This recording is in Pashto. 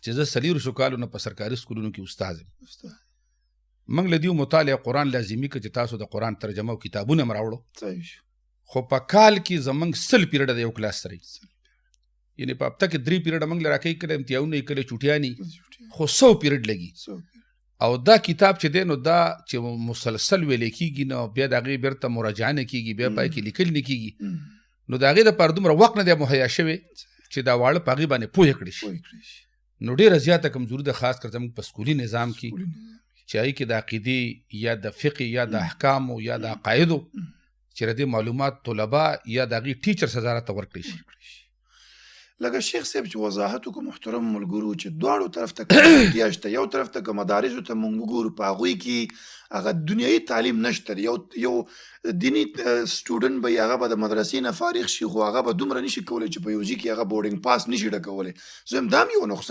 چې زه 4 کالو نه په سرکاري سکولونو کې استاد یم. موږ له دیو مطالعه قرآن لازمي که چې تاسو د قرآن ترجمه او کتابونه م راوړو، خو په کال کې زموږ 100 پیریډه د یو کلاس سره یعنې په هفته کې 3 پیریډه موږ له راکوي، کله امتحانونه یې کله چوټیانې، خو 100 پیریډ لګي. او دا کتاب چې دی نو دا چې مسلسل ویلی کېږي نو بیا د هغې بیرته مراجعه نه کېږي، بیا پای کې لیکل نه کېږي، نو د هغې دپاره دومره وخت نه دی مهیا شوی چې دا واړه په هغې باندې پوهه کړي شي. نو ډېره زیاته کمزوري ده، خاص کر زموږ په سکولي نظام کې چې هغې کې د عقیدې یا د فقې یا د احکامو یا د عقایدو چې د دې معلومات طلبه یا د هغې ټیچرز وزارت ته ورکړی شي. لکه شیخ صاحب چې وضاحت وکړو محترم ملګرو چې دواړو طرف ته کمزورتیا شته، یو طرف ته که مدارسو ته موږ وګورو په هغوی کې هغه دنیایي تعلیم نشته، یو دیني سټوډنټ به هغه به د مدرسې نه فارغ شي خو هغه به دومره نشي کولی چې په یو ځای کې هغه بورډینګ پاس نشي ډکولی. زه هم دا هم یو نقصان